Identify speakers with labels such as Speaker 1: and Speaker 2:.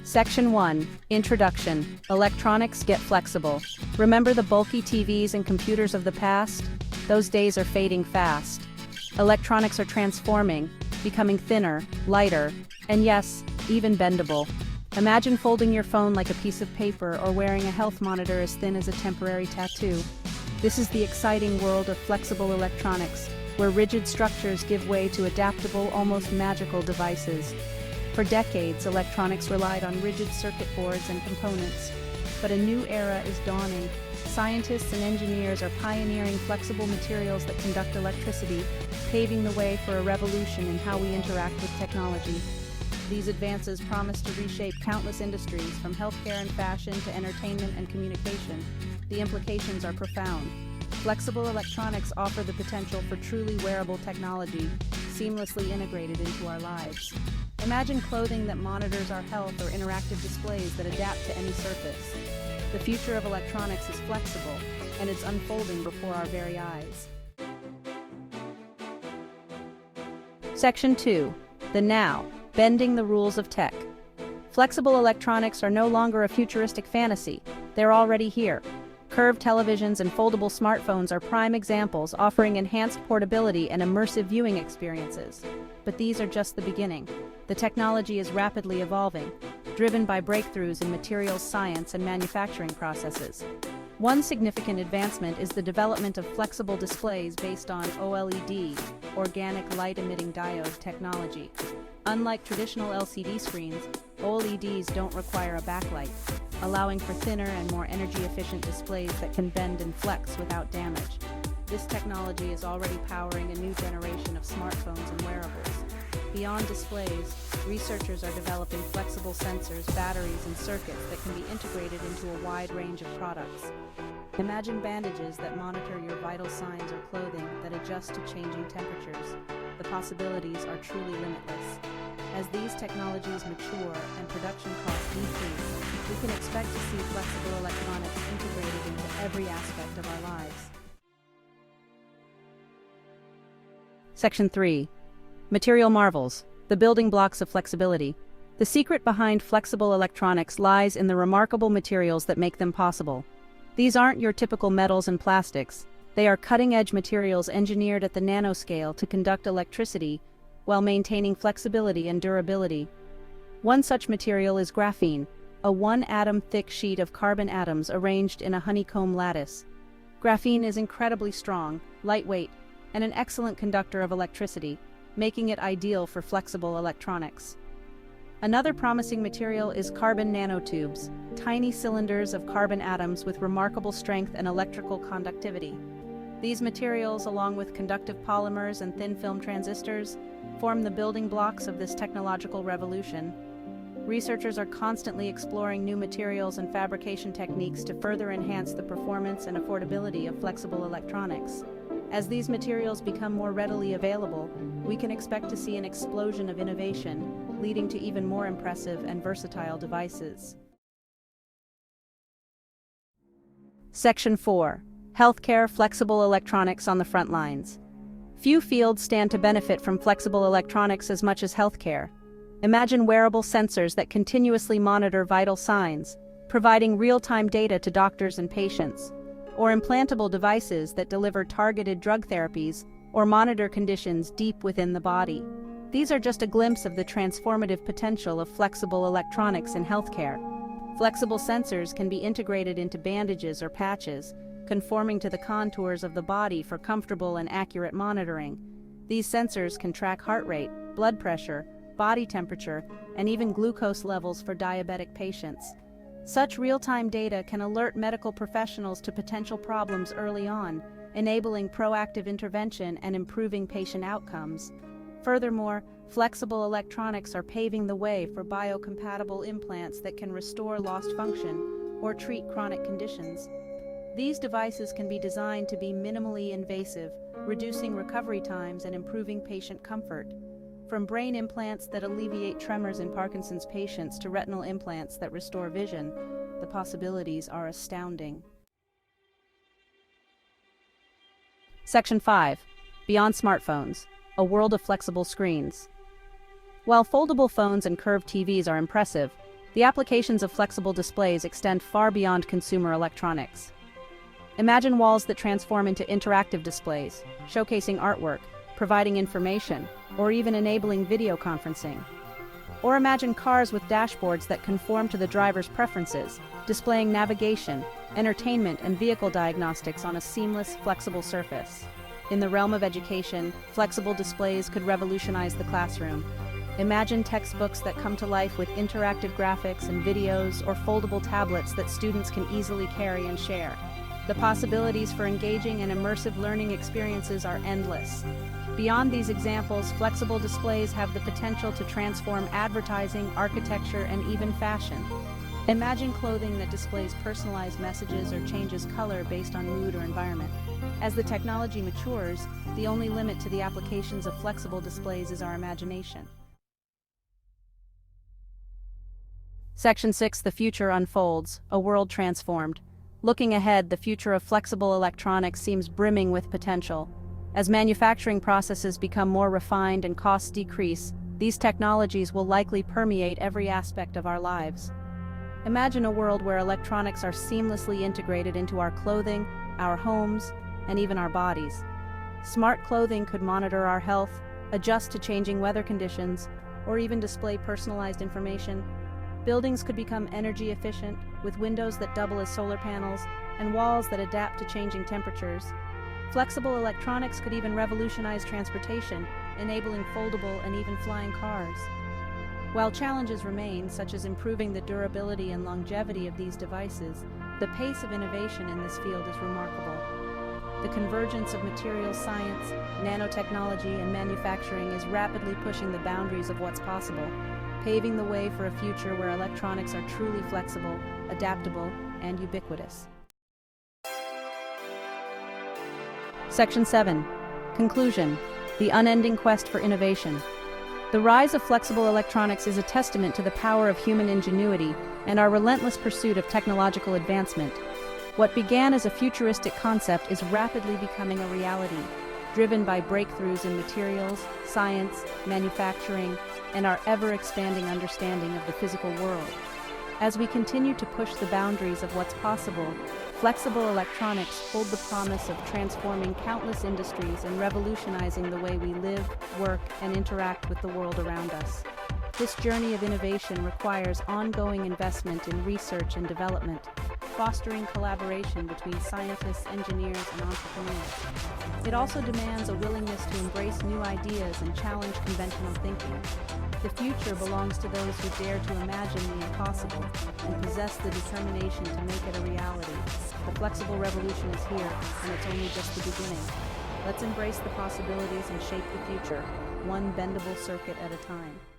Speaker 1: Section 1. Introduction. Electronics get flexible. Remember the bulky TVs and computers of the past? Those days are fading fast. Electronics are transforming, becoming thinner, lighter, and yes, even bendable. Imagine folding your phone like a piece of paper or wearing a health monitor as thin as a temporary tattoo. This is the exciting world of flexible electronics, where rigid structures give way to adaptable, almost magical devices. For decades, electronics relied on rigid circuit boards and components. But a new era is dawning. Scientists and engineers are pioneering flexible materials that conduct electricity, paving the way for a revolution in how we interact with technology. These advances promise to reshape countless industries, from healthcare and fashion to entertainment and communication. The implications are profound. Flexible electronics offer the potential for truly wearable technology, seamlessly integrated into our lives. Imagine clothing that monitors our health or interactive displays that adapt to any surface. The future of electronics is flexible, and it's unfolding before our very eyes. Section 2. The now. Bending the rules of tech. Flexible electronics are no longer a futuristic fantasy. They're already here. Curved televisions and foldable smartphones are prime examples, offering enhanced portability and immersive viewing experiences. But these are just the beginning. The technology is rapidly evolving, driven by breakthroughs in materials science and manufacturing processes. One significant advancement is the development of flexible displays based on OLED, organic light-emitting diode technology. Unlike traditional LCD screens, OLEDs don't require a backlight, allowing for thinner and more energy-efficient displays that can bend and flex without damage. This technology is already powering a new generation of smartphones and wearables. Beyond displays, researchers are developing flexible sensors, batteries, and circuits that can be integrated into a wide range of products. Imagine bandages that monitor your vital signs or clothing that adjust to changing temperatures. The possibilities are truly limitless. As these technologies mature and production costs decrease, we can expect to see flexible electronics integrated into every aspect of our lives. Section 3. Material marvels, the building blocks of flexibility. The secret behind flexible electronics lies in the remarkable materials that make them possible. These aren't your typical metals and plastics. They are cutting-edge materials engineered at the nanoscale to conduct electricity while maintaining flexibility and durability. One such material is graphene, a one-atom thick sheet of carbon atoms arranged in a honeycomb lattice. Graphene is incredibly strong, lightweight, and an excellent conductor of electricity, making it ideal for flexible electronics. Another promising material is carbon nanotubes, tiny cylinders of carbon atoms with remarkable strength and electrical conductivity. These materials, along with conductive polymers and thin-film transistors, form the building blocks of this technological revolution. Researchers are constantly exploring new materials and fabrication techniques to further enhance the performance and affordability of flexible electronics. As these materials become more readily available, we can expect to see an explosion of innovation, leading to even more impressive and versatile devices. Section 4. Healthcare flexible electronics on the front lines. Few fields stand to benefit from flexible electronics as much as healthcare. Imagine wearable sensors that continuously monitor vital signs, providing real-time data to doctors and patients, or implantable devices that deliver targeted drug therapies or monitor conditions deep within the body. These are just a glimpse of the transformative potential of flexible electronics in healthcare. Flexible sensors can be integrated into bandages or patches, conforming to the contours of the body for comfortable and accurate monitoring. These sensors can track heart rate, blood pressure, body temperature, and even glucose levels for diabetic patients. Such real-time data can alert medical professionals to potential problems early on, enabling proactive intervention and improving patient outcomes. Furthermore, flexible electronics are paving the way for biocompatible implants that can restore lost function or treat chronic conditions. These devices can be designed to be minimally invasive, reducing recovery times and improving patient comfort. From brain implants that alleviate tremors in Parkinson's patients to retinal implants that restore vision, the possibilities are astounding. Section 5. Beyond smartphones, a world of flexible screens. While foldable phones and curved TVs are impressive, The applications of flexible displays extend far beyond consumer electronics. Imagine walls that transform into interactive displays, showcasing artwork, providing information, or even enabling video conferencing. Or imagine cars with dashboards that conform to the driver's preferences, displaying navigation, entertainment, and vehicle diagnostics on a seamless, flexible surface. In the realm of education, flexible displays could revolutionize the classroom. Imagine textbooks that come to life with interactive graphics and videos, or foldable tablets that students can easily carry and share. The possibilities for engaging and immersive learning experiences are endless. Beyond these examples, flexible displays have the potential to transform advertising, architecture, and even fashion. Imagine clothing that displays personalized messages or changes color based on mood or environment. As the technology matures, the only limit to the applications of flexible displays is our imagination. Section 6: The future unfolds, a world transformed. Looking ahead, the future of flexible electronics seems brimming with potential. As manufacturing processes become more refined and costs decrease, these technologies will likely permeate every aspect of our lives. Imagine a world where electronics are seamlessly integrated into our clothing, our homes, and even our bodies. Smart clothing could monitor our health, adjust to changing weather conditions, or even display personalized information. Buildings could become energy efficient, with windows that double as solar panels and walls that adapt to changing temperatures. Flexible electronics could even revolutionize transportation, enabling foldable and even flying cars. While challenges remain, such as improving the durability and longevity of these devices, the pace of innovation in this field is remarkable. The convergence of materials science, nanotechnology, and manufacturing is rapidly pushing the boundaries of what's possible, paving the way for a future where electronics are truly flexible, adaptable, and ubiquitous. Section 7. Conclusion: The unending quest for innovation. The rise of flexible electronics is a testament to the power of human ingenuity and our relentless pursuit of technological advancement. What began as a futuristic concept is rapidly becoming a reality, driven by breakthroughs in materials, science, manufacturing, and our ever-expanding understanding of the physical world. As we continue to push the boundaries of what's possible, flexible electronics hold the promise of transforming countless industries and revolutionizing the way we live, work, and interact with the world around us. This journey of innovation requires ongoing investment in research and development, fostering collaboration between scientists, engineers, and entrepreneurs. It also demands a willingness to embrace new ideas and challenge conventional thinking. The future belongs to those who dare to imagine the impossible and possess the determination to make it a reality. The flexible revolution is here, and it's only just the beginning. Let's embrace the possibilities and shape the future, one bendable circuit at a time.